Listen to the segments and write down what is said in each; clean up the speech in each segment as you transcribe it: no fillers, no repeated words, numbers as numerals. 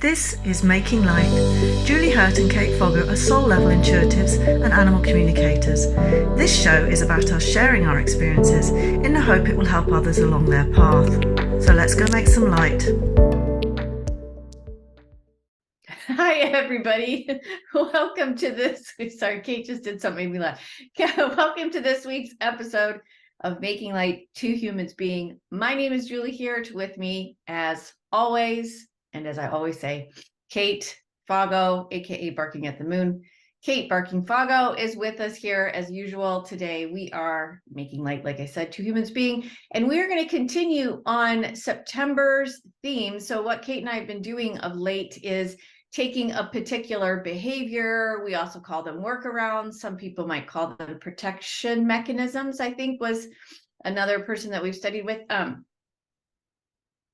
This is Making Light. Julie Hurt and Kate Fogger are soul-level intuitives and animal communicators. This show is about us sharing our experiences in the hope it will help others along their path. So let's go make some light. Hi, everybody. Welcome to this. Sorry, Kate just did something made me laugh. Welcome to this week's episode of Making Light, Two Humans Being. My name is Julie here. With me, as always, and as I always say, Kate Foggo, aka Barking at the Moon. Kate Barking Foggo is with us here as usual. Today we are making light, like I said, Two Humans Being, and we are going to continue on September's theme. So what Kate and I have been doing of late is taking a particular behavior. We also call them workarounds. Some people might call them protection mechanisms, I think was another person that we've studied with.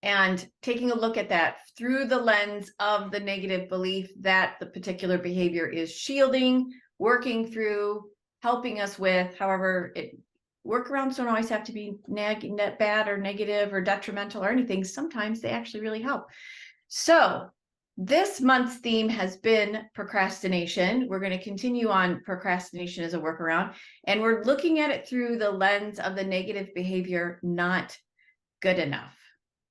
And taking a look at that through the lens of the negative belief that the particular behavior is shielding, working through, helping us with. However, workarounds don't always have to be bad or negative or detrimental or anything. Sometimes they actually really help. So this month's theme has been procrastination. We're going to continue on procrastination as a workaround, and we're looking at it through the lens of the negative behavior, not good enough.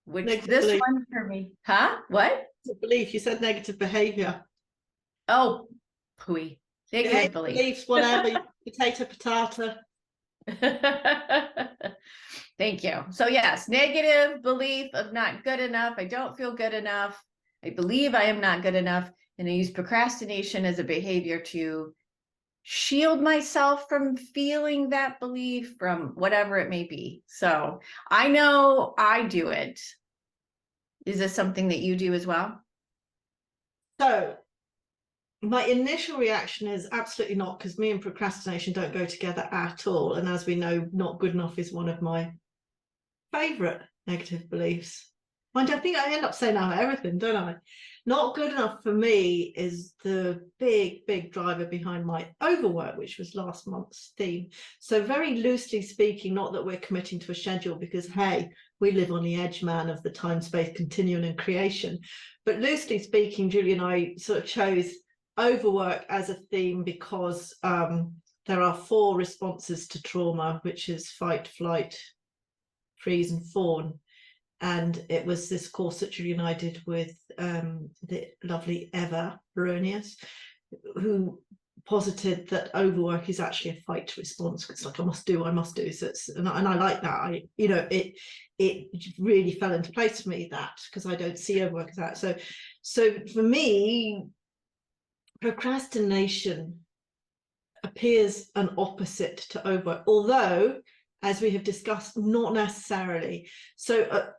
Which Negative this belief. one for me, huh? What? Belief. You said negative behavior. Oh, pooey. Negative belief. Beliefs, whatever. Potato. Thank you. So yes, negative belief of not good enough. I don't feel good enough. I believe I am not good enough. And I use procrastination as a behavior to shield myself from feeling that belief, from whatever it may be. So I know I do it. Is this something that you do as well? So my initial reaction is absolutely not, because me and procrastination don't go together at all. And as we know, not good enough is one of my favorite negative beliefs. I think I end up saying that about everything, don't I? Not good enough for me is the big driver behind my overwork, which was last month's theme. So very loosely speaking, not that we're committing to a schedule, because hey, we live on the edge, man, of the time-space continuum and creation. But loosely speaking, Julie and I sort of chose overwork as a theme because there are 4 responses to trauma, which is fight, flight, freeze, and fawn. And it was this course that Julie and I did with the lovely Eva Baronius, who posited that overwork is actually a fight response. It's like I must do. So and I like that. It really fell into place for me, that, because I don't see overwork as that. So for me, procrastination appears an opposite to overwork, although, as we have discussed, not necessarily. So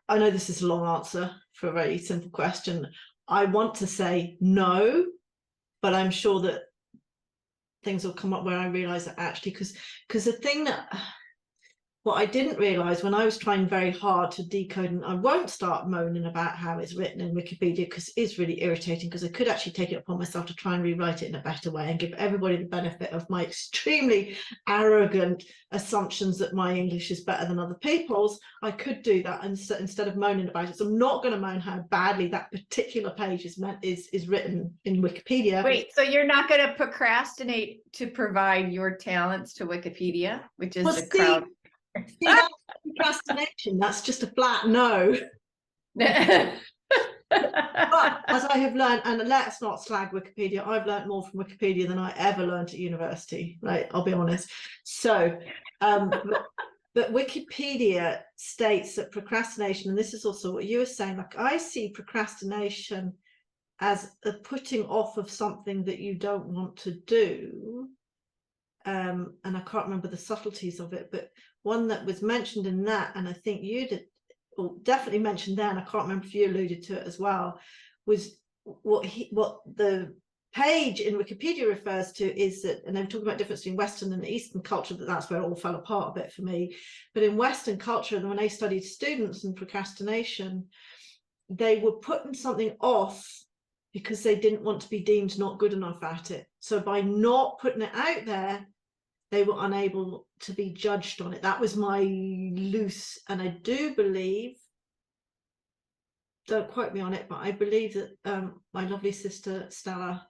I know this is a long answer for a very simple question. I want to say no, but I'm sure that things will come up where I realize that actually, because the thing that what I didn't realize when I was trying very hard to decode, and I won't start moaning about how it's written in Wikipedia because it's really irritating, because I could actually take it upon myself to try and rewrite it in a better way and give everybody the benefit of my extremely arrogant assumptions that my English is better than other people's. I could do that instead of moaning about it. So I'm not going to moan how badly that particular page is written in Wikipedia. Wait, so you're not going to procrastinate to provide your talents to Wikipedia, which is the crowd. See, that's procrastination. That's just a flat no. But as I have learned, and let's not slag Wikipedia, I've learned more from Wikipedia than I ever learned at university, right? I'll be honest. So but Wikipedia states that procrastination, and this is also what you were saying, like I see procrastination as a putting off of something that you don't want to do. And I can't remember the subtleties of it, but one that was mentioned in that, and I think you did, or definitely mentioned there, and I can't remember if you alluded to it as well, was what the page in Wikipedia refers to is that, and they were talking about the difference between Western and Eastern culture, that's where it all fell apart a bit for me. But in Western culture, when they studied students and procrastination, they were putting something off because they didn't want to be deemed not good enough at it. So by not putting it out there, they were unable to be judged on it. That was my loose, and I do believe don't quote me on it, but I believe that my lovely sister Stella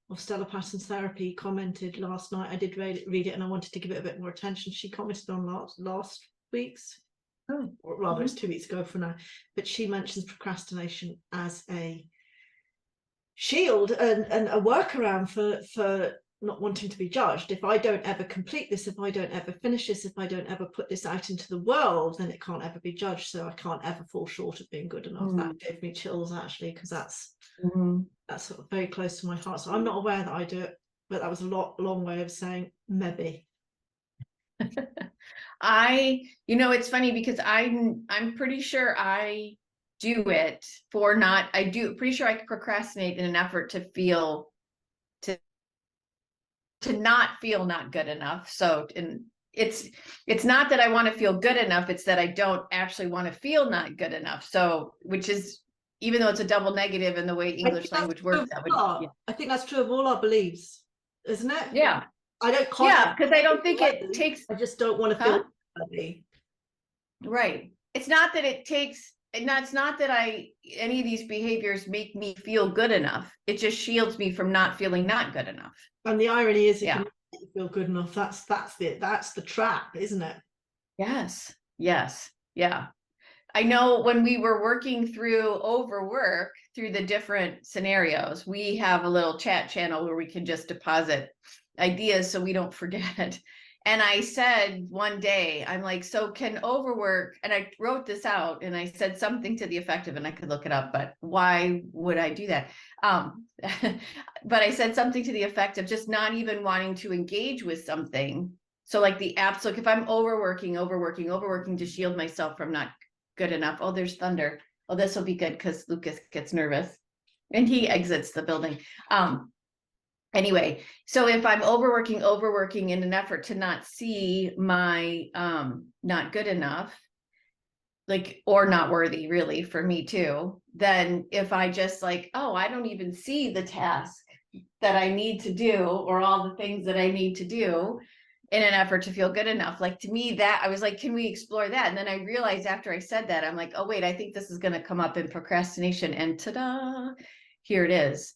of Stella Patterns Therapy commented last night. I did read it and I wanted to give it a bit more attention. She commented on last week's, or rather it's 2 weeks ago for now, but she mentions procrastination as a shield and a workaround for not wanting to be judged. If I don't ever complete this, if I don't ever finish this, if I don't ever put this out into the world, then it can't ever be judged, so I can't ever fall short of being good enough. That gave me chills, actually, because that's sort of very close to my heart. So I'm not aware that I do it, but that was a long way of saying maybe. It's funny because I'm pretty sure I do it for not, pretty sure I procrastinate in an effort to feel, to not feel not good enough. So it's not that I want to feel good enough, it's that I don't actually want to feel not good enough. So, which is, even though it's a double negative in the way English language works, that would, I think that's true of all our beliefs, isn't it? Yeah. I don't Because I don't think it takes, I just don't want to feel badly. Right. It's not that it takes, it's not that any of these behaviors make me feel good enough. It just shields me from not feeling not good enough. And the irony is, it can make you feel good enough. That's the trap, isn't it? Yes. Yeah. I know when we were working through overwork, through the different scenarios, we have a little chat channel where we can just deposit ideas so we don't forget. And I said one day, I'm like, so can overwork, and I wrote this out and I said something to the effect of, and I could look it up, but why would I do that? But I said something to the effect of just not even wanting to engage with something. So like the absolute, if I'm overworking to shield myself from not good enough. Oh, there's thunder. Oh, this will be good because Lucas gets nervous and he exits the building. Anyway, so if I'm overworking in an effort to not see my not good enough, like, or not worthy really for me too, then if I just like, oh, I don't even see the task that I need to do or all the things that I need to do in an effort to feel good enough. Like, to me, that I was like, can we explore that? And then I realized after I said that, I'm like, oh wait, I think this is going to come up in procrastination, and ta-da, here it is.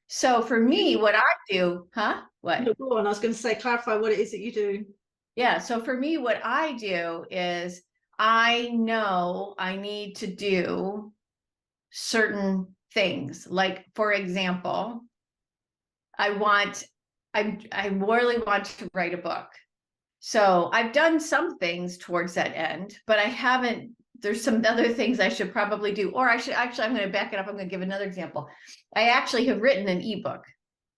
So for me, what I do, what? No, go on. I was going to say, clarify what it is that you do. Yeah. So for me, what I do is I know I need to do certain things. Like, for example, I really want to write a book. So I've done some things towards that end, but I haven't, there's some other things I should probably do. Or I'm going to back it up. I'm going to give another example. I actually have written an ebook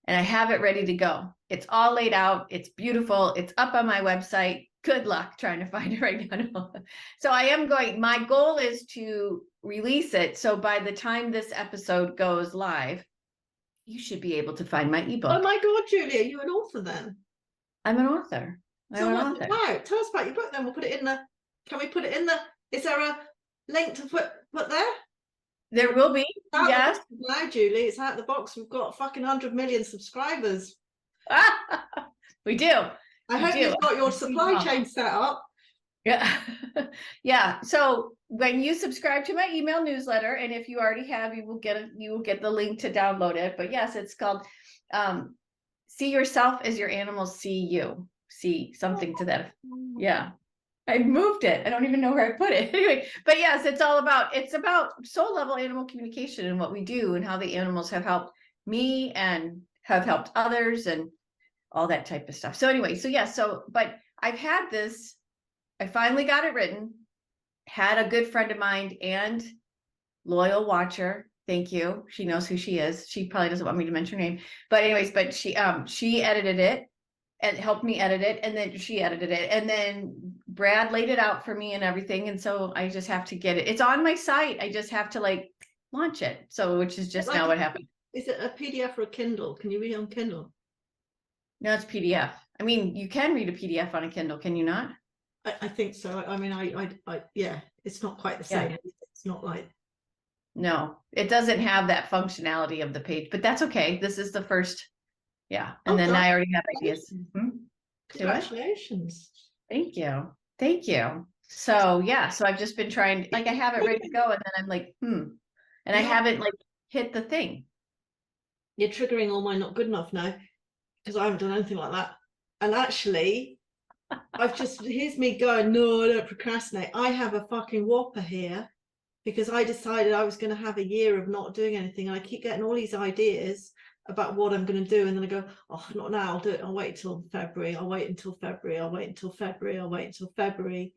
and I have it ready to go. It's all laid out. It's beautiful. It's up on my website. Good luck trying to find it right now. So my goal is to release it. So by the time this episode goes live, you should be able to find my ebook. Oh my God, Julie, are you an author then? I'm an author. So what's it about? Tell us about your book then. We'll put it in the, can we put it in the, is there a link to put there? There will be, yes. Now, Julie, it's out of the box. We've got fucking 100 million subscribers. We do. I hope you've got your supply chain set up. Yeah. Yeah. So when you subscribe to my email newsletter, and if you already have, you will get the link to download it. But yes, it's called See Yourself as Your Animals See You. See, something to that. Yeah. I moved it. I don't even know where I put it. Anyway, but yes, it's about soul level animal communication and what we do and how the animals have helped me and have helped others and all that type of stuff. So anyway, but I've had this, I finally got it written, had a good friend of mine and loyal watcher. Thank you. She knows who she is. She probably doesn't want me to mention her name, but anyways, but she edited it and helped me edit it. And then she edited it. And then Brad laid it out for me and everything. And so I just have to get it. It's on my site. I just have to like launch it. So, which is just now what happened. Is it a PDF or a Kindle? Can you read it on Kindle? No, it's PDF. I mean, you can read a PDF on a Kindle, can you not? I think so. I mean, I yeah, it's not quite the same. Yeah. It's not like. No, it doesn't have that functionality of the page, but that's okay. This is the first. Yeah. And then I already have ideas. Congratulations. Thank you. Thank you. So yeah, so I've just been trying, like I have it ready to go. And then I'm like, And I Yeah. haven't like hit the thing. You're triggering all my not good enough now, because I haven't done anything like that. And actually, here's me going, no, I don't procrastinate. I have a fucking whopper here because I decided I was going to have a year of not doing anything. And I keep getting all these ideas about what I'm going to do. And then I go, oh, not now, I'll do it. I'll wait till February. I'll wait until February. I'll wait until February. I'll wait until February.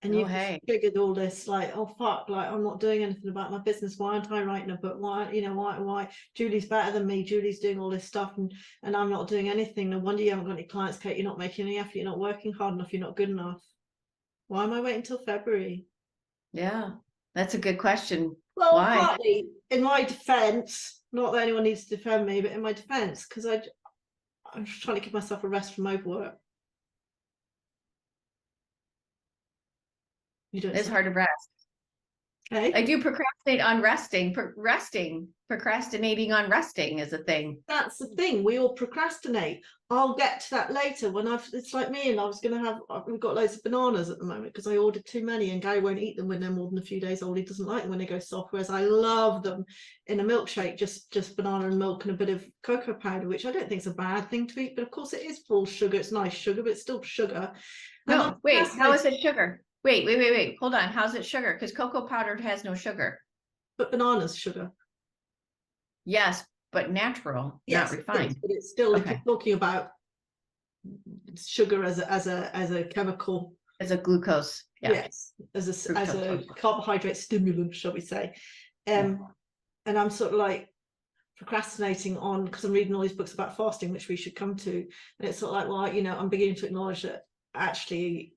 And Oh, you've hey. triggered all this, like, oh fuck, like I'm not doing anything about my business. Why aren't I writing a book? Why, why Julie's better than me? Julie's doing all this stuff and I'm not doing anything. No wonder you haven't got any clients, Kate. You're not making any effort, you're not working hard enough, you're not good enough. Why am I waiting till February? Yeah, that's a good question. Well, Why? partly in my defense, not that anyone needs to defend me, but in my defense, because I'm just trying to give myself a rest from overwork. You don't It's say. hard to rest. Okay. I do procrastinate on resting. Procrastinating on resting is a thing. That's the thing. We all procrastinate. I'll get to that later when it's like me and I was going to have, we've got loads of bananas at the moment because I ordered too many and Gary won't eat them when they're more than a few days old. He doesn't like them when they go soft, whereas I love them in a milkshake, just banana and milk and a bit of cocoa powder, which I don't think is a bad thing to eat, but of course it is full sugar. It's nice sugar, but it's still sugar. No, wait, how is it sugar? Wait. Hold on. How's it sugar? Because cocoa powder has no sugar. But bananas sugar. Yes, but natural, not refined. But it's still, Okay. if you're talking about sugar as a chemical, As a glucose. Yeah. yes, as a Fructose. carbohydrate stimulant, shall we say. And I'm sort of like procrastinating on, because I'm reading all these books about fasting, which we should come to, and it's sort of like, well, I'm beginning to acknowledge that actually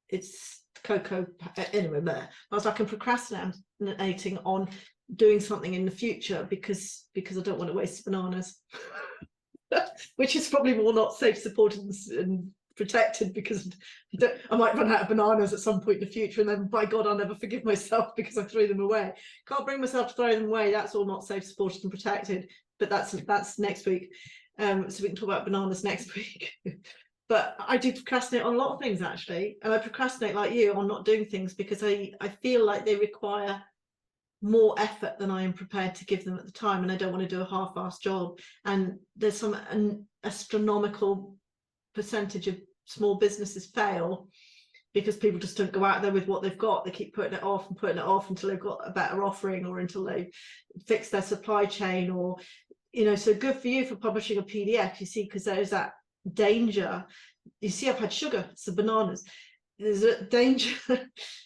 it's cocoa anyway there. I was like, I'm procrastinating on doing something in the future because I don't want to waste bananas. Which is probably more not safe, supported and protected, because I might run out of bananas at some point in the future, and then by God I'll never forgive myself because I threw them away. Can't bring myself to throw them away. That's all not safe, supported and protected, but that's next week. So we can talk about bananas next week. But I do procrastinate on a lot of things actually, and I procrastinate like you on not doing things because I feel like they require more effort than I am prepared to give them at the time, and I don't want to do a half-assed job. And there's an astronomical percentage of small businesses fail because people just don't go out there with what they've got. They keep putting it off until they've got a better offering, or until they fix their supply chain, or so good for you for publishing a PDF, you see, because there's that danger. You see, I've had sugar, it's the bananas. There's a danger.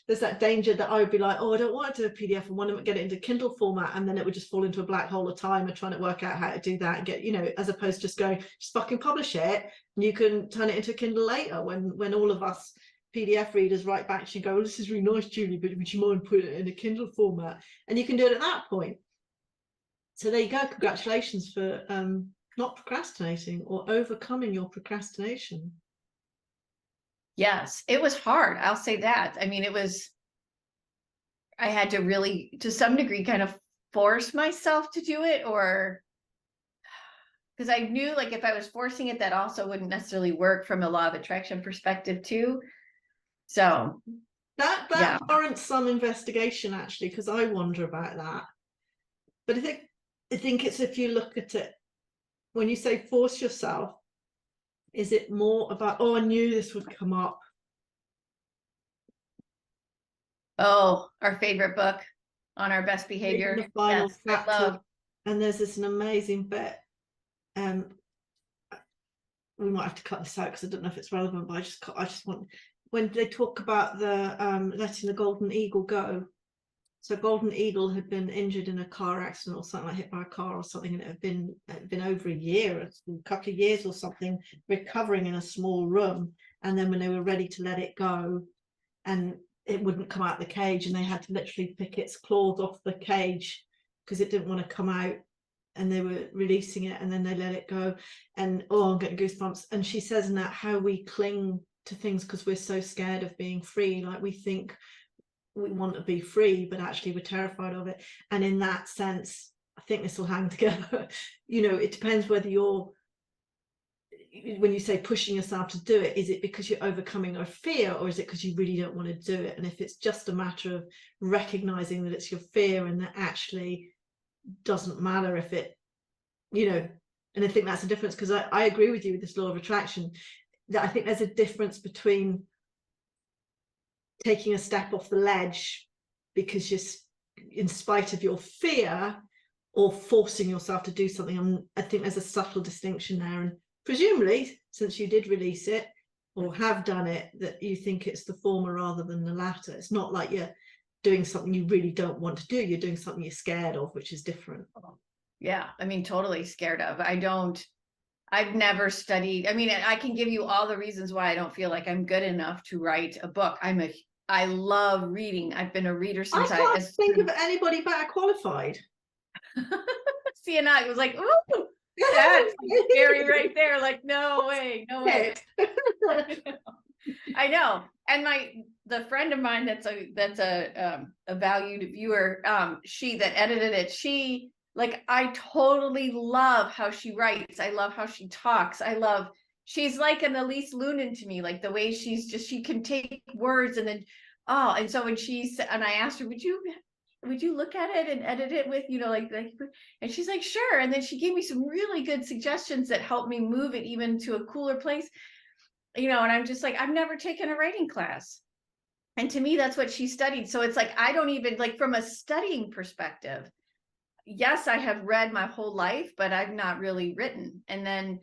There's that danger that I would be like, oh, I don't want to do a PDF and want to get it into Kindle format, and then it would just fall into a black hole of time and trying to work out how to do that and get, as opposed to just going, just fucking publish it, and you can turn it into a Kindle later when all of us PDF readers write back to you and go, well, this is really nice, Julie, but would you mind putting it in a Kindle format? And you can do it at that point. So there you go. Congratulations for not procrastinating or overcoming your procrastination. Yes, it was hard. I'll say that. I mean, I had to really, to some degree, kind of force myself to do it, or because I knew like if I was forcing it, that also wouldn't necessarily work from a law of attraction perspective too. So that warrants some investigation actually, because I wonder about that. But I think it's, if you look at it, when you say force yourself, is it more about, oh, I knew this would come up? Oh, our favorite book on our best behavior. The final chapter, love. and there's an amazing bit. We might have to cut this out because I don't know if it's relevant, but I just want, when they talk about the letting the golden eagle go. So golden eagle had been injured in a car accident or something, like hit by a car or something, and it had been over a year, a couple of years or something, recovering in a small room. And then when they were ready to let it go, and it wouldn't come out the cage, and they had to literally pick its claws off the cage because it didn't want to come out, and they were releasing it, and then they let it go. And I'm getting goosebumps. And she says in that how we cling to things because we're so scared of being free. Like we think we want to be free, but actually we're terrified of it. And in that sense, I think this will hang together. It depends whether you're when you say pushing yourself to do it, is it because you're overcoming a fear, or is it because you really don't want to do it? And if it's just a matter of recognizing that it's your fear and that actually doesn't matter if it, and I think that's the difference, because I agree with you with this law of attraction, that I think there's a difference between taking a step off the ledge because you're in spite of your fear, or forcing yourself to do something. And I think there's a subtle distinction there, and presumably since you did release it or have done it, that you think it's the former rather than the latter. It's not like you're doing something you really don't want to do, you're doing something you're scared of, which is different. Yeah, I mean, totally scared of. I've never studied. I mean, I can give you all the reasons why I don't feel like I'm good enough to write a book. I love reading. I've been a reader since I can't think of anybody better qualified. See, and I was like, ooh, that's scary right there. Like, no way, no way. I know. And the friend of mine that's a valued viewer, she that edited it, I totally love how she writes. I love how she talks. She's like an Elise Lunan to me, like the way she can take words and then, and so when and I asked her, would you look at it and edit it with, and she's like, sure. And then she gave me some really good suggestions that helped me move it even to a cooler place, and I'm just like, I've never taken a writing class. And to me, that's what she studied. So it's like, I don't even, like, from a studying perspective, yes, I have read my whole life, but I've not really written. And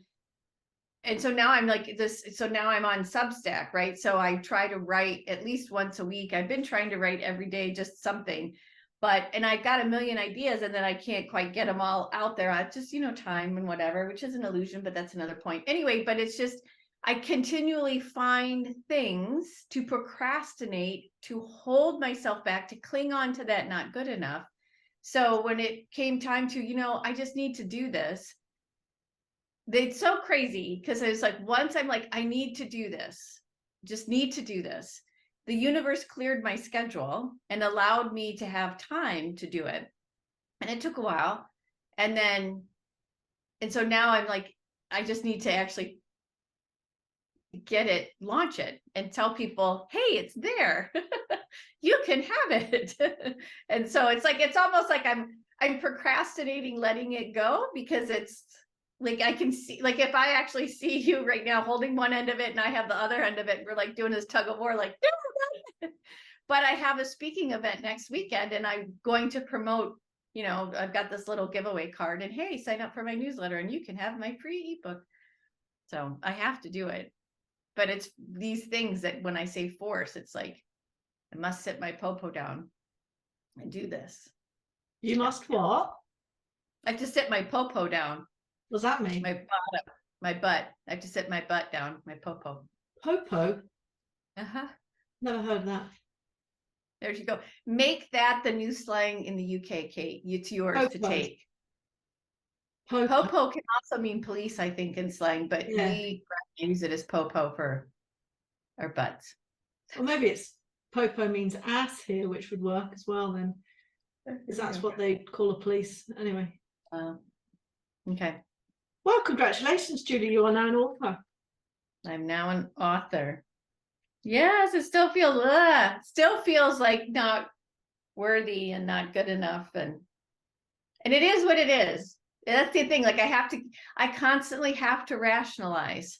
so now I'm like this. So now I'm on Substack, right? So I try to write at least once a week. I've been trying to write every day, just something, and I've got a million ideas, and then I can't quite get them all out there. I just, time and whatever, which is an illusion, but that's another point. Anyway, but it's just, I continually find things to procrastinate, to hold myself back, to cling on to that not good enough. So when it came time to, I just need to do this, it's so crazy, because it's like, once I'm like, I need to do this, just need to do this, the universe cleared my schedule and allowed me to have time to do it. And it took a while. And so now I'm like, I just need to actually get it, launch it, and tell people, hey, it's there. You can have it. And so it's like, it's almost like I'm procrastinating letting it go, because it's like, I can see, like, if I actually see you right now holding one end of it and I have the other end of it, we're like doing this tug of war, like, no. But I have a speaking event next weekend, and I'm going to promote, I've got this little giveaway card, and hey, sign up for my newsletter and you can have my free ebook. So I have to do it. But it's these things that when I say force, it's like, I must sit my popo down and do this. You must what? I have to sit my popo down. What does that mean? My butt. I have to sit my butt down, my popo. Popo? Uh-huh. Never heard of that. There you go. Make that the new slang in the UK, Kate. It's yours Popo. to take. Popo. Popo can also mean police, I think, in slang, but we use it as popo for our butts. Or maybe it's popo means ass here, which would work as well then, because that's what they call a police anyway. Okay. Well, congratulations, Julie. You are now an author. I'm now an author. Yes, it still feels like not worthy and not good enough, and it is what it is. That's the thing. Like, I constantly have to rationalize.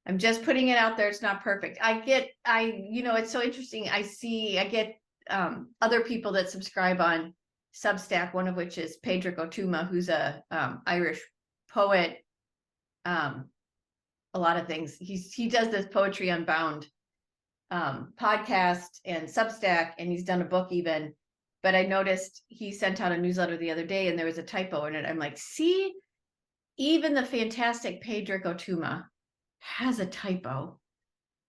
I'm just putting it out there. It's not perfect. It's so interesting. I get other people that subscribe on Substack, one of which is Pedro Gotuma, who's a Irish poet, a lot of things. He does this Poetry Unbound podcast and Substack, and he's done a book even. But I noticed he sent out a newsletter the other day, and there was a typo in it. I'm like, see, even the fantastic Pedro Gotuma has a typo.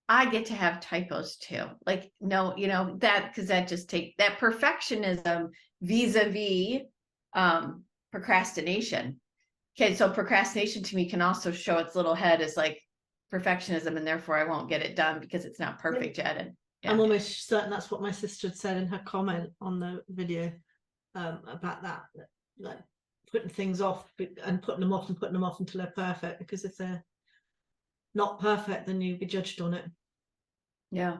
I get to have typos too. Like, no, that, because that just that perfectionism vis-a-vis procrastination. Okay, so procrastination to me can also show its little head as like perfectionism, and therefore I won't get it done because it's not perfect yet. And I'm almost certain that's what my sister had said in her comment on the video about that, like putting things off and putting them off until they're perfect, because if they're not perfect, then you'll be judged on it. Yeah.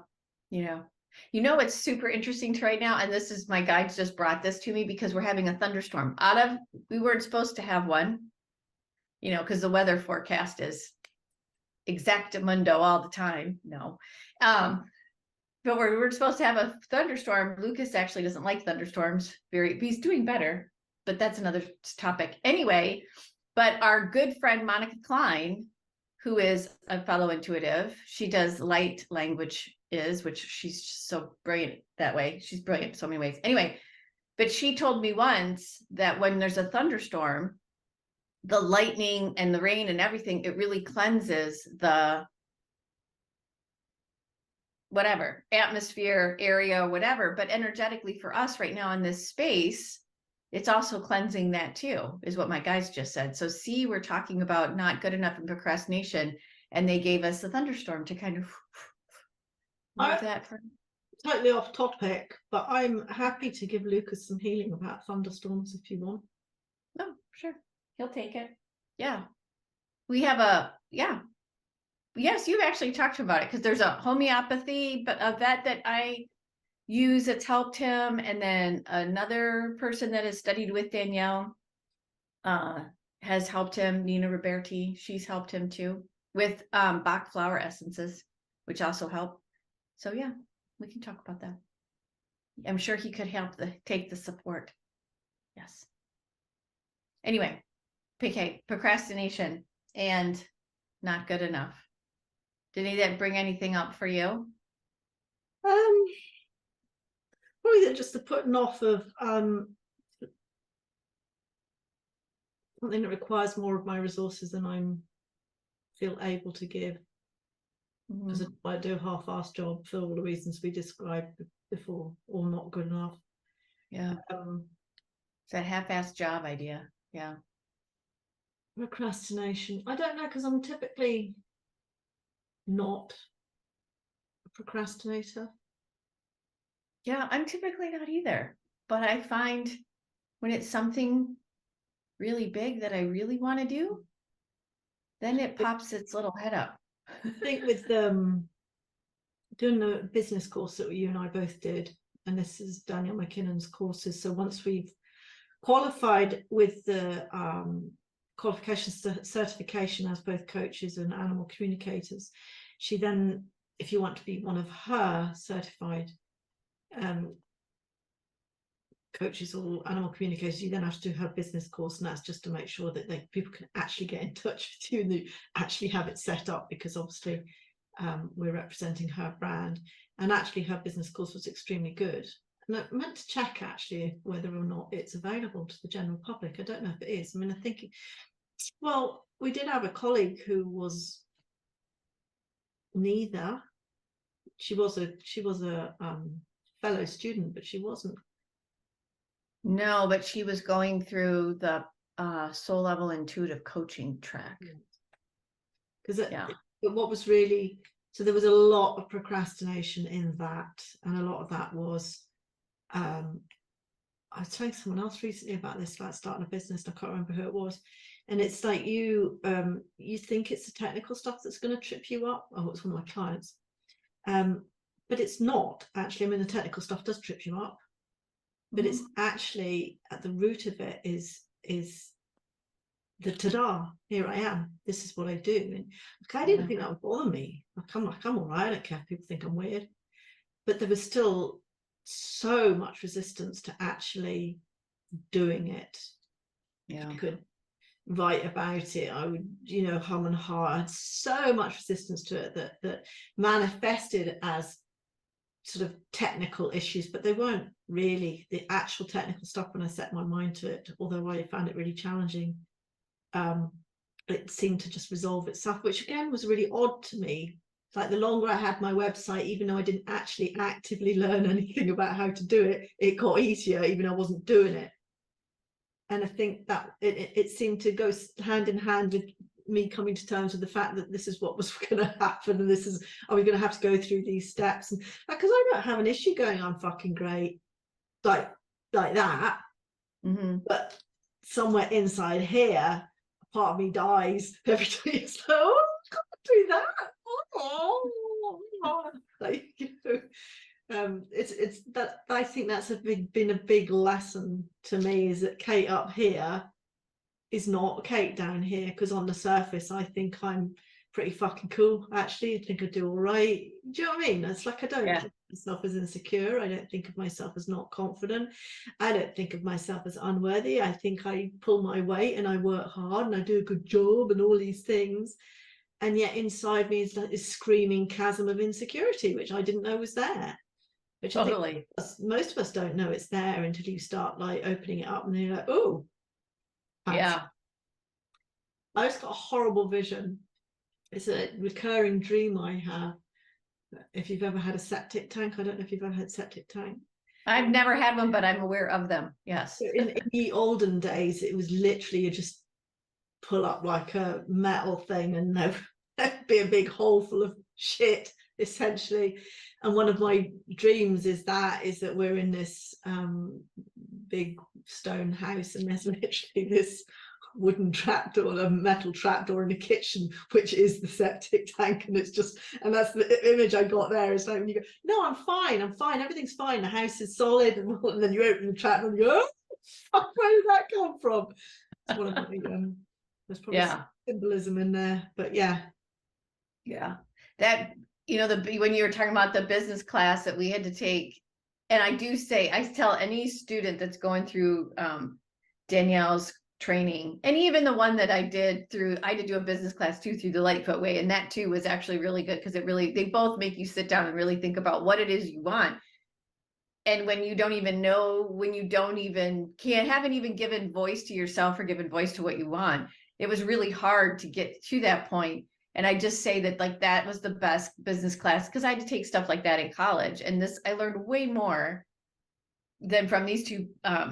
You know what's super interesting to right now, and this is my guides just brought this to me because we're having a thunderstorm. We weren't supposed to have one, because the weather forecast is exactamundo all the time. No. But we're supposed to have a thunderstorm. Lucas actually doesn't like thunderstorms. He's doing better, but that's another topic. Anyway, but our good friend Monica Klein, who is a fellow intuitive, she does light language which she's so brilliant that way. She's brilliant in so many ways. Anyway, but she told me once that when there's a thunderstorm, the lightning and the rain and everything, it really cleanses the whatever atmosphere, area, whatever. But energetically for us right now in this space, it's also cleansing that too, is what my guys just said. So see, we're talking about not good enough in procrastination, and they gave us a thunderstorm to kind of move that for. Totally off topic, but I'm happy to give Lucas some healing about thunderstorms if you want. Oh, sure. He'll take it. Yeah. We have yes, you've actually talked about it because there's a homeopathy, but a vet that I use that's helped him. And then another person that has studied with Danielle has helped him, Nina Roberti. She's helped him too with Bach flower essences, which also help. So yeah, we can talk about that. I'm sure he could help take the support. Yes. Anyway, PK, procrastination and not good enough. Did any of that bring anything up for you? Probably just the putting off of something that requires more of my resources than I feel able to give. Because I do a half-assed job for all the reasons we described before, or not good enough. Yeah. It's that half-assed job idea. Yeah. Procrastination. I don't know, because I'm typically not a procrastinator. Yeah, I'm typically not either. But I find when it's something really big that I really want to do, then it pops its little head up. I think with doing the business course that you and I both did, and this is Daniel McKinnon's courses. So once we've qualified with the qualification certification as both coaches and animal communicators, she then, if you want to be one of her certified coaches or animal communicators, you then have to do her business course, and that's just to make sure that people can actually get in touch with you and they actually have it set up, because obviously we're representing her brand. And actually her business course was extremely good, and I meant to check actually whether or not it's available to the general public. I don't know if it is. I mean, I think well, we did have a colleague who was neither. She was a fellow student, but she wasn't. No, but she was going through the soul level intuitive coaching track. Because but what was really, so there was a lot of procrastination in that, and a lot of that was I was telling someone else recently about this, like starting a business, I can't remember who it was, and it's like you think it's the technical stuff that's going to trip you up. Oh, it's one of my clients, but it's not actually. I mean, the technical stuff does trip you up, but it's actually at the root of it is the ta-da, here I am, this is what I do. And I didn't think that would bother me. I'm all right, I don't care if people think I'm weird. But there was still so much resistance to actually doing it. Yeah. I could write about it, I would, hum and ha. I had so much resistance to it that manifested as sort of technical issues, but they weren't really the actual technical stuff when I set my mind to it, although I found it really challenging. It seemed to just resolve itself, which again was really odd to me. Like the longer I had my website, even though I didn't actually actively learn anything about how to do it, it got easier, even though I wasn't doing it. And I think that it seemed to go hand in hand with me coming to terms with the fact that this is what was going to happen, and I was going to have to go through these steps. And because I don't have an issue going, I'm fucking great, like that. But somewhere inside here, part of me dies every time. It's like, oh God, do that. Oh. Like, it's that, I think that's been a big lesson to me, is that Kate up here is not Kate down here, because on the surface I think I'm pretty fucking cool. Actually, I think I do all right. Do you know what I mean? It's like, I don't think of myself as insecure. I don't think of myself as not confident. I don't think of myself as unworthy. I think I pull my weight and I work hard and I do a good job and all these things. And yet inside me is this screaming chasm of insecurity, which I didn't know was there. Which Totally. I think most of us don't know it's there until you start like opening it up and you're like, oh, Yeah. I just got a horrible vision. It's a recurring dream I have. If you've ever had a septic tank, I don't know if you've ever had a septic tank. I've never had one, but I'm aware of them. Yes. So in the olden days, it was literally you just pull up like a metal thing and there'd be a big hole full of shit, essentially. And one of my dreams is that we're in this big stone house and there's literally this wooden trapdoor, a metal trapdoor in the kitchen, which is the septic tank. And it's just, and that's the image I got there. It's like when you go, no, I'm fine, everything's fine, the house is solid, and then you open the trapdoor and you go, oh, where did that come from? It's one of my there's probably some symbolism in there, but yeah. That, when you were talking about the business class that we had to take, and I tell any student that's going through Danielle's training, and even the one that I did do a business class too, through the Lightfoot Way, and that too was actually really good, because they both make you sit down and really think about what it is you want. And when you don't even know, haven't even given voice to yourself or given voice to what you want, it was really hard to get to that point. And I just say that, like, that was the best business class, because I had to take stuff like that in college, and I learned way more than from these two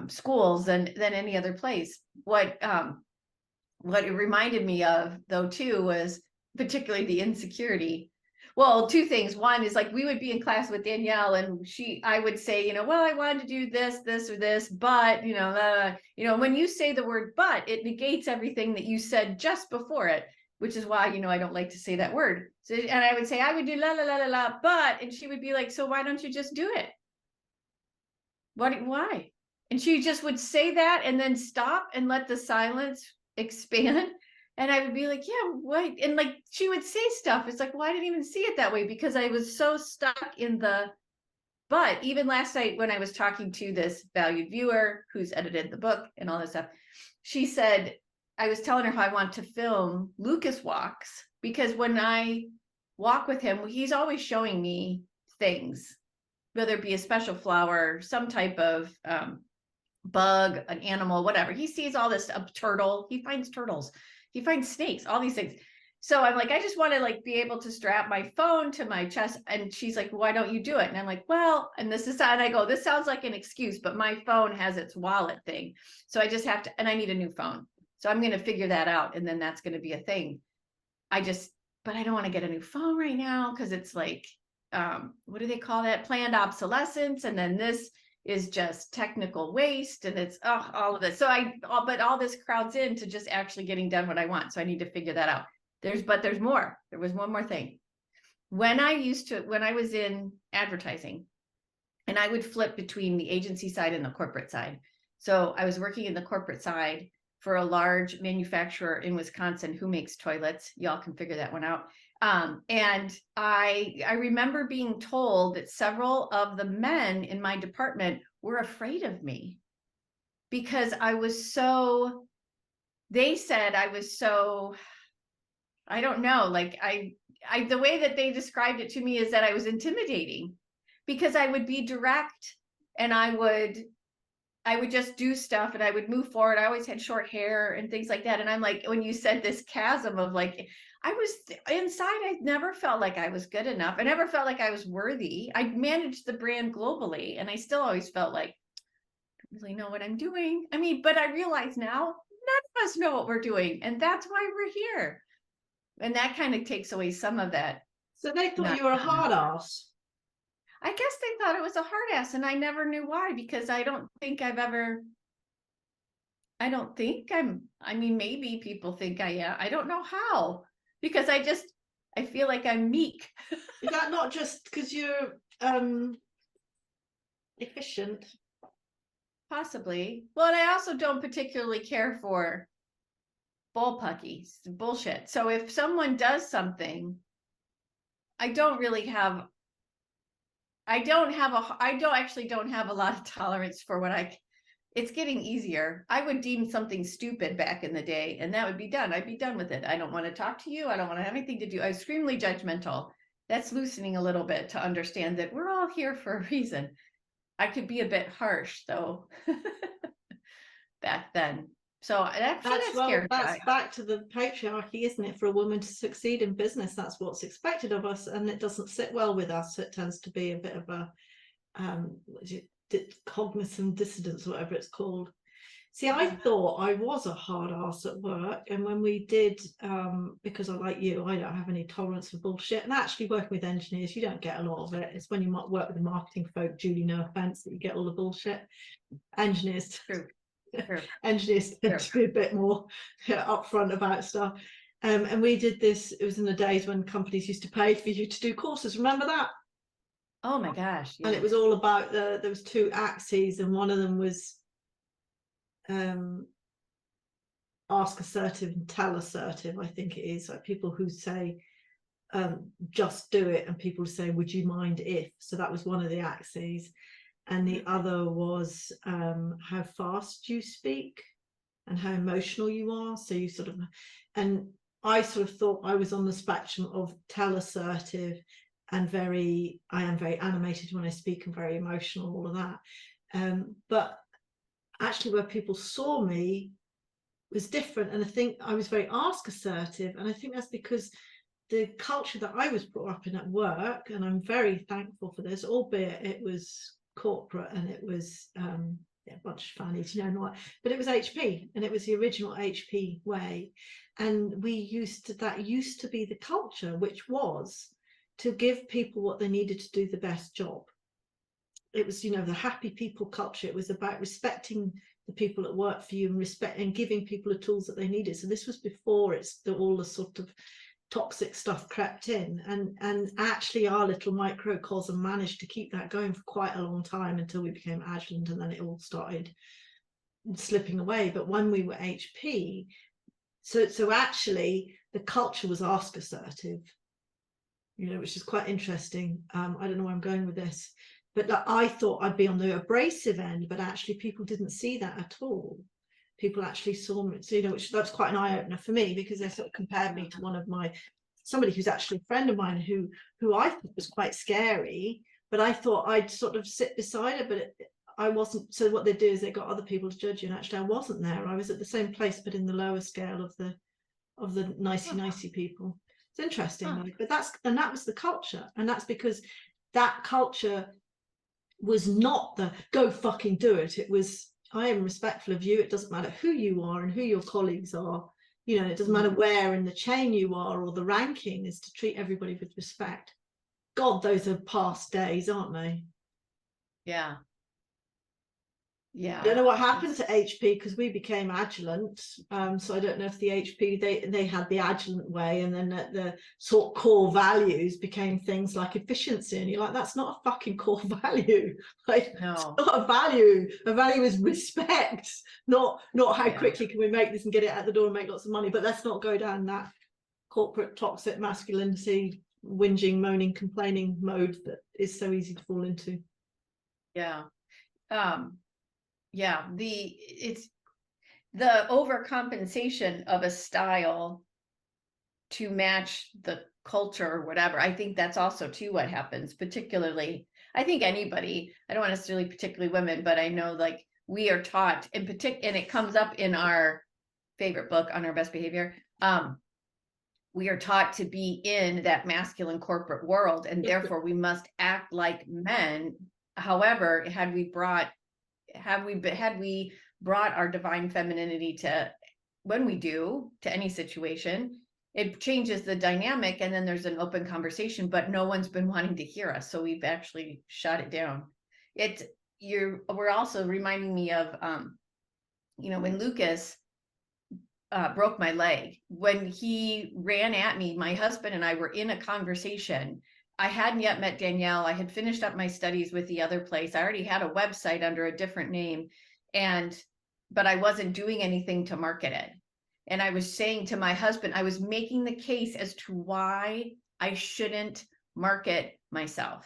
schools than any other place. What it reminded me of, though, too, was particularly the insecurity. Well, two things. One is, like, we would be in class with Danielle, and I would say, well, I wanted to do this, or this, but, when you say the word but, it negates everything that you said just before it, which is why, I don't like to say that word. So, and I would say, I would do la, la, la, la, la, but, and she would be like, so why don't you just do it? Why? And she just would say that and then stop and let the silence expand. And I would be like, yeah, what? And, like, she would say stuff. It's like, well, I didn't even see it that way, because I was so stuck in but even last night when I was talking to this valued viewer who's edited the book and all this stuff, she said, I was telling her how I want to film Lucas walks, because when I walk with him, he's always showing me things, whether it be a special flower, some type of bug, an animal, whatever. He sees all this, a turtle, he finds turtles, he finds snakes, all these things. So I'm like, I just want to, like, be able to strap my phone to my chest. And she's like, why don't you do it? And I'm like, well, and I go, this sounds like an excuse, but my phone has its wallet thing. So I just have to, and I need a new phone. So I'm going to figure that out. And then that's going to be a thing. But I don't want to get a new phone right now, because it's like, what do they call that? Planned obsolescence. And then this is just technical waste, and it's all of this. But all this crowds into just actually getting done what I want. So I need to figure that out. There's more. There was one more thing. When I was in advertising, and I would flip between the agency side and the corporate side. So I was working in the corporate side for a large manufacturer in Wisconsin who makes toilets. Y'all can figure that one out. And I remember being told that several of the men in my department were afraid of me, because they said I was so, I don't know, like, the way that they described it to me is that I was intimidating, because I would be direct, and I would just do stuff, and I would move forward. I always had short hair and things like that. And I'm like, when you said this chasm of, like, I was inside, I never felt like I was good enough. I never felt like I was worthy. I managed the brand globally, and I still always felt like, I don't really know what I'm doing. I mean, but I realize now, none of us know what we're doing. And that's why we're here. And that kind of takes away some of that. So they thought you were a hard ass. I guess they thought it was a hard ass, and I never knew why, because I mean, maybe people think I am. I don't know how, because I I feel like I'm meek. Is that not just because you're efficient? Possibly. Well, and I also don't particularly care for bullshit. So if someone does something, I don't actually don't have a lot of tolerance for it's getting easier. I would deem something stupid back in the day, and that would be done. I'd be done with it. I don't want to talk to you. I don't want to have anything to do. I'm extremely judgmental. That's loosening a little bit to understand that we're all here for a reason. I could be a bit harsh though back then. So that scared that's me. back to the patriarchy, isn't it? For a woman to succeed in business, that's what's expected of us, and it doesn't sit well with us. It tends to be a bit of a cognizant dissonance, whatever it's called. See, I thought I was a hard ass at work, and when we did, because I like you, I don't have any tolerance for bullshit. And actually, working with engineers, you don't get a lot of it. It's when you might work with the marketing folk, Julie, no offense, that you get all the bullshit. Engineers, True. engineers tend to be a bit more upfront about stuff. And we did this. It was in the days when companies used to pay for you to do courses. Remember that? Oh my gosh! And it was all about there was 2 axes, and one of them was ask assertive and tell assertive. I think it is like people who say just do it, and people say would you mind if. So that was one of the axes, and the other was how fast you speak and how emotional you are. So you sort of, and I sort of thought I was on the spectrum of tell assertive and I am very animated when I speak and very emotional, all of that. But actually where people saw me was different, and I think I was very ask assertive, and I think that's because the culture that I was brought up in at work, and I'm very thankful for this, albeit it was corporate and it was a bunch of fannies, but it was HP, and it was the original HP way, and that used to be the culture, which was to give people what they needed to do the best job. It was, the happy people culture. It was about respecting the people that work for you and giving people the tools that they needed. So this was before all the sort of toxic stuff crept in, and actually our little microcosm managed to keep that going for quite a long time until we became Agilent, and then it all started slipping away. But when we were HP, so actually the culture was ask assertive, which is quite interesting. I don't know where I'm going with this, but I thought I'd be on the abrasive end, but actually people didn't see that at all. People actually saw me, so, which that's quite an eye-opener for me, because they sort of compared me to somebody who's actually a friend of mine who I thought was quite scary, but I thought I'd sort of sit beside her, but I wasn't. So what they do is they got other people to judge you, and actually I wasn't there. I was at the same place, but in the lower scale of the nicey people. It's interesting, but that was the culture, and that's because that culture was not the go fucking do it. It was, I am respectful of you. It doesn't matter who you are and who your colleagues are. It doesn't matter where in the chain you are or the ranking, is to treat everybody with respect. God, those are past days, aren't they? Yeah. I don't know what happened to HP, because we became Agilent. So I don't know if the HP, they had the Agilent way, and then the sort of core values became things like efficiency, and you're like, that's not a fucking core value. Like, no. It's not a value. A value is respect, not how quickly can we make this and get it out the door and make lots of money. But let's not go down that corporate toxic masculinity, whinging, moaning, complaining mode that is so easy to fall into. Yeah. It's the overcompensation of a style to match the culture or whatever. I think that's also too what happens, particularly, I think anybody, I don't want necessarily particularly women, but I know like we are taught in particular, and it comes up in our favorite book on our best behavior. We are taught to be in that masculine corporate world, and therefore we must act like men. However, had we brought our divine femininity to any situation, it changes the dynamic, and then there's an open conversation, but no one's been wanting to hear us, so we've actually shut it down. We're also reminding me of when Lucas broke my leg. When he ran at me, my husband and I were in a conversation. I hadn't yet met Danielle. I had finished up my studies with the other place. I already had a website under a different name, but I wasn't doing anything to market it. And I was saying to my husband, I was making the case as to why I shouldn't market myself.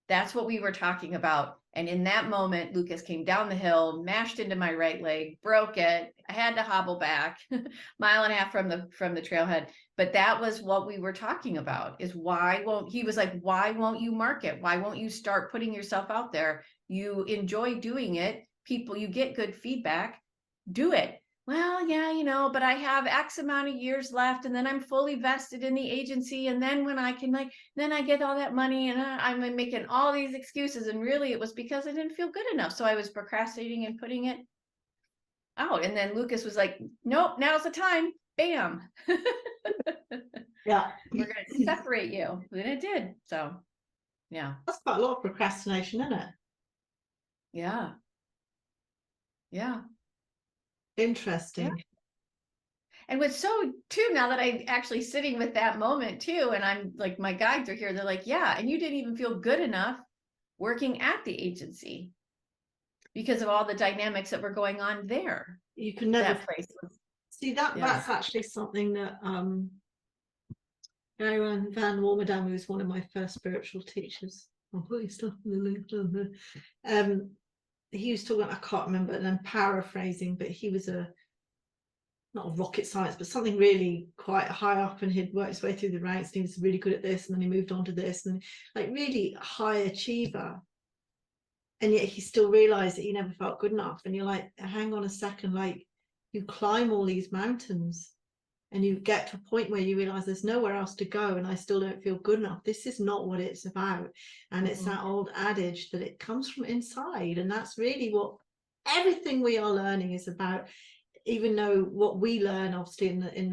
That's what we were talking about. And in that moment, Lucas came down the hill, mashed into my right leg, broke it. I had to hobble back, mile and a half from the trailhead. But that was what we were talking about, is he was like, why won't you market? Why won't you start putting yourself out there? You enjoy doing it. You get good feedback. Do it. Well, yeah, but I have X amount of years left, and then I'm fully vested in the agency. And then when I can, then I get all that money, and I'm making all these excuses. And really, it was because I didn't feel good enough. So I was procrastinating and putting it out. And then Lucas was like, nope, now's the time. Bam. Yeah. We're going to separate you. And it did. So, yeah. That's quite a lot of procrastination, isn't it? Yeah. Yeah. Interesting. Yeah. And what's so too, now that I'm actually sitting with that moment too, and I'm like, my guides are here, they're like, yeah, and you didn't even feel good enough working at the agency because of all the dynamics that were going on there. You can never see that. Yeah. That's actually something that Aaron Van Warmerdam, who was one of my first spiritual teachers, I'll put his stuff in the link down there. He was talking, I can't remember, and I'm paraphrasing, but he was not a rocket science, but something really quite high up, and he'd worked his way through the ranks, and he was really good at this, and then he moved on to this, and like really high achiever. And yet he still realized that he never felt good enough. And you're like, hang on a second, like you climb all these mountains and you get to a point where you realize there's nowhere else to go, and I still don't feel good enough. This is not what it's about. And it's that old adage that it comes from inside. And that's really what everything we are learning is about. Even though what we learn, obviously, in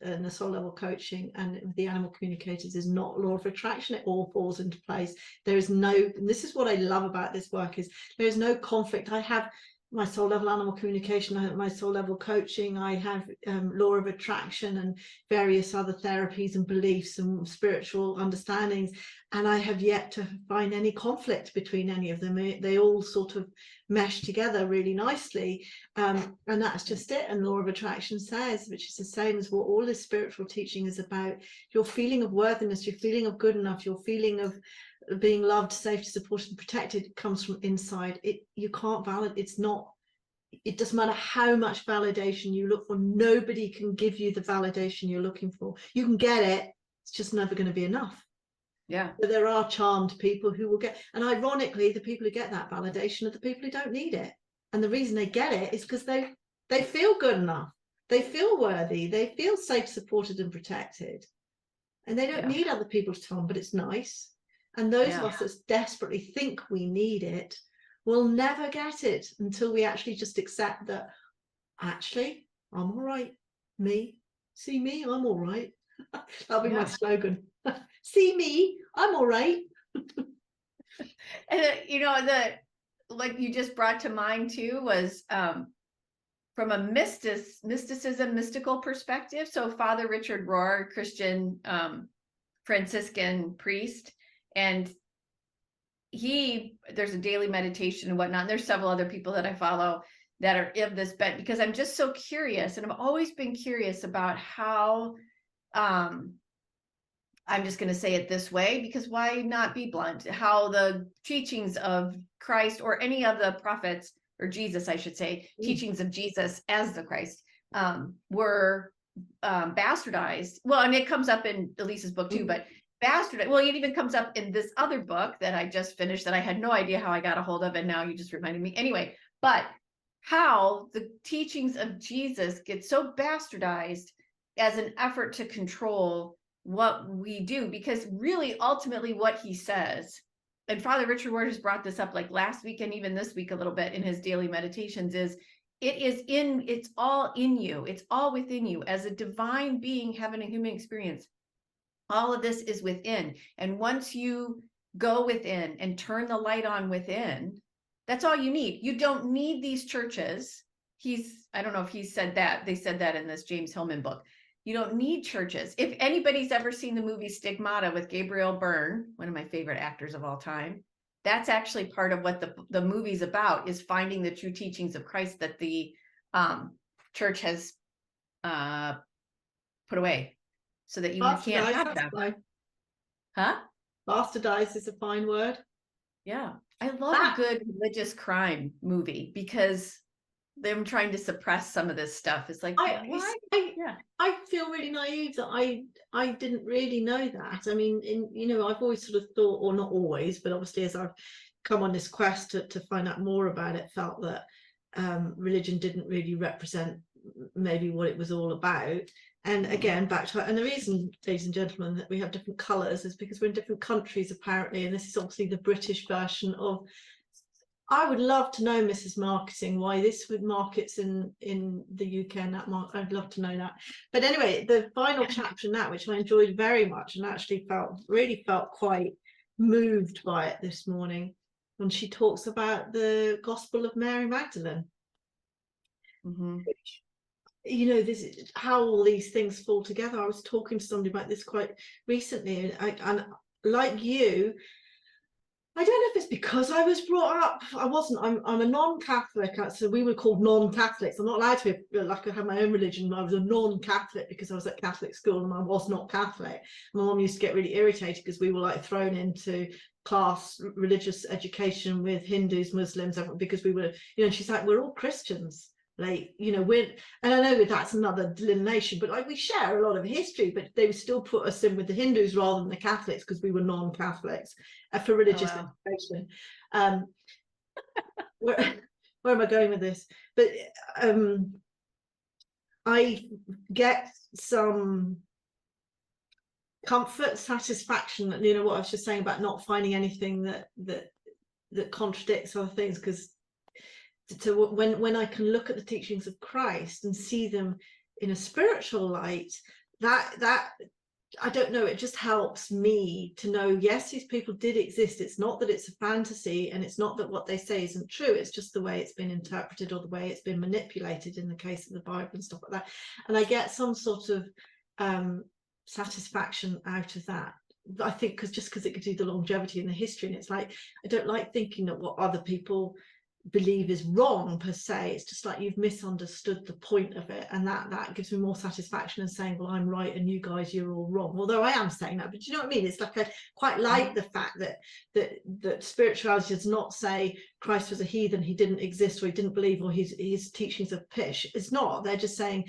the soul level coaching and the animal communicators is not law of attraction, it all falls into place. There is no, and this is what I love about this work, is there is no conflict. I have my soul level animal communication, I have my soul level coaching, I have law of attraction and various other therapies and beliefs and spiritual understandings, and I have yet to find any conflict between any of them. They all sort of mesh together really nicely, and that's just it. And law of attraction says, which is the same as what all this spiritual teaching is about, your feeling of worthiness, your feeling of good enough, your feeling of being loved, safe, supported, and protected comes from inside. You can't validate. It doesn't matter how much validation you look for. Nobody can give you the validation you're looking for. You can get it, it's just never going to be enough. Yeah. But there are charmed people who will get, and ironically, the people who get that validation are the people who don't need it. And the reason they get it is because they feel good enough, they feel worthy, they feel safe, supported, and protected, and they don't need other people to tell them, but it's nice. And those of us that desperately think we need it will never get it until we actually just accept that, actually, I'm all right. See me, I'm all right. That'll be my slogan. See me, I'm all right. And like you just brought to mind too was from a mystical perspective. So Father Richard Rohr, Christian Franciscan priest, and there's a daily meditation and whatnot. And there's several other people that I follow that are of this bent, because I'm just so curious, and I've always been curious about how I'm just going to say it this way, because why not be blunt? How the teachings of Christ, or any of the prophets, or Jesus, I should say, teachings of Jesus as the Christ, were bastardized. Well, and it comes up in Elise's book too, but bastardized. Well, it even comes up in this other book that I just finished that I had no idea how I got a hold of, and now you just reminded me. Anyway, but how the teachings of Jesus get so bastardized as an effort to control what we do, because really ultimately what he says, and Father Richard Ward has brought this up like last week and even this week a little bit in his daily meditations, is it's all in you, it's all within you as a divine being having a human experience. All of this is within, and once you go within and turn the light on within, that's all you need. You don't need these churches I don't know if he said that, they said that in this James Hillman book. You don't need churches. If anybody's ever seen the movie Stigmata with Gabriel Byrne, one of my favorite actors of all time, that's actually part of what the movie's about, is finding the true teachings of Christ that the church has put away, so that you can't have them. Huh? Bastardized is a fine word. Yeah. I love a good religious crime movie, because them trying to suppress some of this stuff. It's like, why? I feel really naive that I didn't really know that. I mean, I've always sort of thought, or not always, but obviously as I've come on this quest to find out more about it, felt that religion didn't really represent maybe what it was all about. And again, back to it. And the reason, ladies and gentlemen, that we have different colours is because we're in different countries, apparently. And this is obviously the British version of. I would love to know, Mrs. Marketing, why this with markets in the UK and that I'd love to know that. But anyway, the final chapter in that, which I enjoyed very much and actually really felt quite moved by it this morning, when she talks about the Gospel of Mary Magdalene. Mm-hmm. This is how all these things fall together. I was talking to somebody about this quite recently, and like you, I don't know if it's because I was brought up. I'm a non-Catholic, so we were called non-Catholics. I'm not allowed to be, like, I have my own religion. I was a non-Catholic because I was at Catholic school and I was not Catholic. My mum used to get really irritated because we were like thrown into class religious education with Hindus, Muslims, because we were, and she's like, we're all Christians. Like, and I know that's another delineation, but like we share a lot of history, but they would still put us in with the Hindus rather than the Catholics because we were non-Catholics for religious education. Where am I going with this? But I get some comfort, satisfaction, what I was just saying about not finding anything that contradicts other things, because when I can look at the teachings of Christ and see them in a spiritual light, that I don't know, it just helps me to know, yes, these people did exist. It's not that it's a fantasy, and it's not that what they say isn't true. It's just the way it's been interpreted or the way it's been manipulated in the case of the Bible and stuff like that. And I get some sort of satisfaction out of that. I think because it gives you the longevity and the history, and it's like, I don't like thinking that what other people believe is wrong per se. It's just like you've misunderstood the point of it, and that gives me more satisfaction than saying, well, I'm right and you guys, you're all wrong. Although I am saying that, but you know what I mean? It's like, I quite like the fact that spirituality does not say Christ was a heathen, he didn't exist, or he didn't believe, or his teachings are pish. It's not. They're just saying,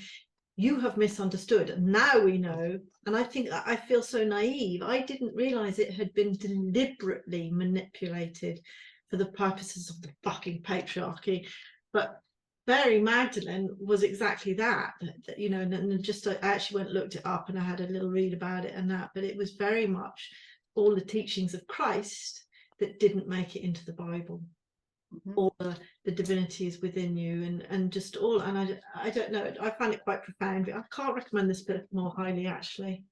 you have misunderstood, and now we know. And I think I feel so naive. I didn't realize it had been deliberately manipulated for the purposes of the fucking patriarchy. But Mary Magdalene was exactly that, and just I actually went and looked it up, and I had a little read about it and that, but it was very much all the teachings of Christ that didn't make it into the Bible. Mm-hmm. All the divinity is within you, and just all, and I don't know, I find it quite profound. I can't recommend this book more highly, actually.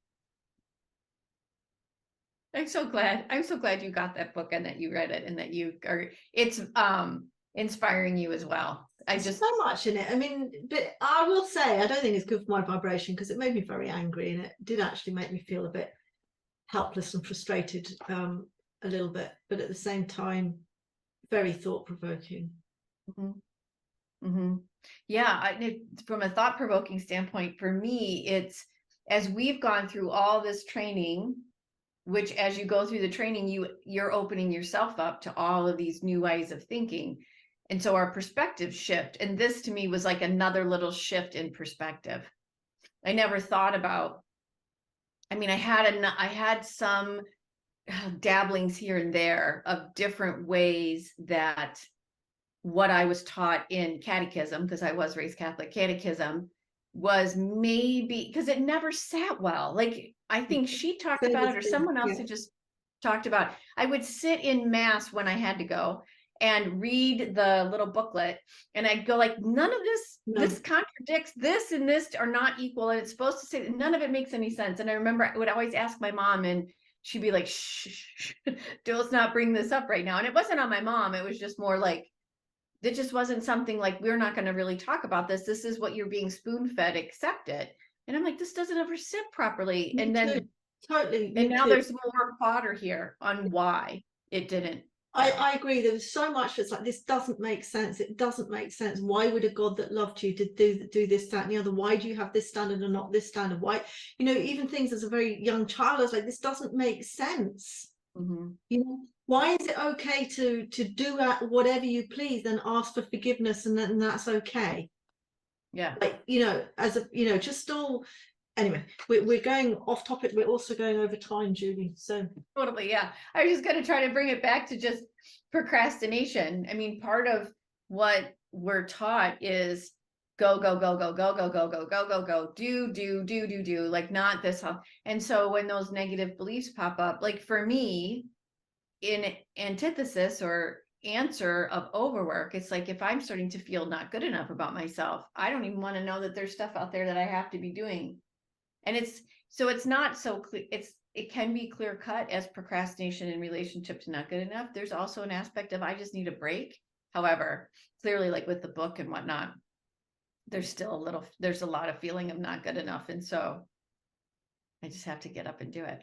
I'm so glad you got that book and that you read it, and that it's inspiring you as well. There's so much in it. I mean, but I will say, I don't think it's good for my vibration, because it made me very angry, and it did actually make me feel a bit helpless and frustrated, a little bit, but at the same time, very thought-provoking. Mm-hmm. Mm-hmm. Yeah, from a thought-provoking standpoint, for me, it's, as we've gone through all this training, which as you go through the training, you're opening yourself up to all of these new ways of thinking. And so our perspectives shift. And this to me was like another little shift in perspective. I never thought about, I mean, I had some dabblings here and there of different ways that what I was taught in catechism, because I was raised Catholic, catechism was maybe, because it never sat well. Like, I think she talked about it, or someone else had just talked about it. I would sit in mass when I had to go and read the little booklet, and I'd go like, none of this contradicts, this and this are not equal, and it's supposed to say, none of it makes any sense. And I remember I would always ask my mom, and she'd be like, shh, let's not bring this up right now. And it wasn't on my mom, it was just more like, that just wasn't something like, we're not going to really talk about this. This is what you're being spoon fed, accept it. And I'm like, this doesn't ever sit properly. Me And then, too. Totally. and me now too. there's more fodder here on why it didn't. I agree. There was so much that's like, this doesn't make sense. It doesn't make sense. Why would a God that loved you to do this, that, and the other? Why do you have this standard and not this standard? Why, even things as a very young child, I was like, this doesn't make sense. Why is it okay to do whatever you please, then ask for forgiveness, and then that's okay? Yeah. Like, as a, just all. Anyway, we're going off topic. We're also going over time, Julie. So Totally, yeah. I was just going to try to bring it back to just procrastination. I mean, part of what we're taught is go, go, go, go, go, go, go, go, go, go, go, do, like not this. And so when those negative beliefs pop up, like for me, in antithesis or answer of overwork, it's like, if I'm starting to feel not good enough about myself, I don't even want to know that there's stuff out there that I have to be doing. And it's not so clear. It can be clear cut as procrastination in relationship to not good enough. There's also an aspect of, I just need a break. However, clearly, like with the book and whatnot, there's a lot of feeling of not good enough. And so I just have to get up and do it.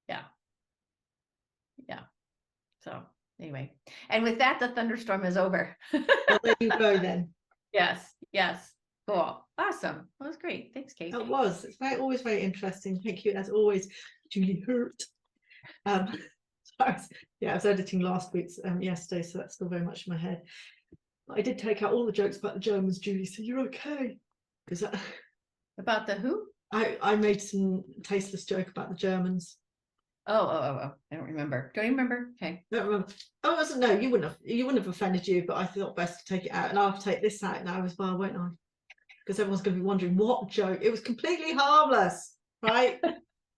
Yeah. So anyway, and with that, the thunderstorm is over. I'll let you go then. Yes. Cool. Awesome. That was great. Thanks, Kate. It was. It's always very interesting. Thank you, as always, Julie Hurt. I was editing last week's yesterday, so that's still very much in my head. I did take out all the jokes about the Germans, Julie, so you're okay. Because about the who? I made some tasteless joke about the Germans. Oh, I don't remember. Don't you remember? Okay. Don't remember. Oh, it wasn't. No, you wouldn't have offended you, but I thought best to take it out, and I'll take this out now as well, won't I? Because everyone's going to be wondering what joke. It was completely harmless, right?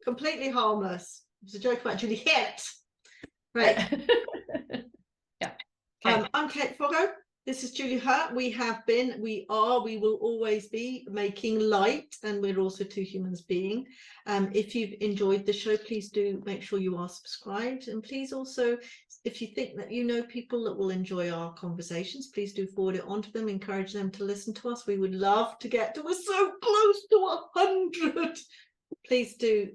Completely harmless. It was a joke about Julie Hurt. Right. Yeah. Okay. I'm Kate Foggo. This is Julie Hurt. We will always be making light, and we're also two humans being. If you've enjoyed the show, please do make sure you are subscribed, and please also, if you think that people that will enjoy our conversations, please do forward it on to them, encourage them to listen to us. We would love to get to, we're so close to 100. Please do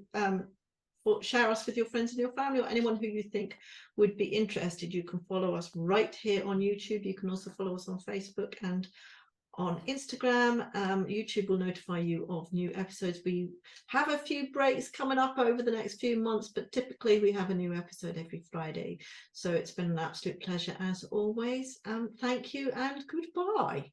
share us with your friends and your family, or anyone who you think would be interested. You can follow us right here on YouTube. You can also follow us on Facebook and on Instagram. YouTube will notify you of new episodes. We have a few breaks coming up over the next few months, but typically we have a new episode every Friday. So it's been an absolute pleasure as always. Thank you and goodbye.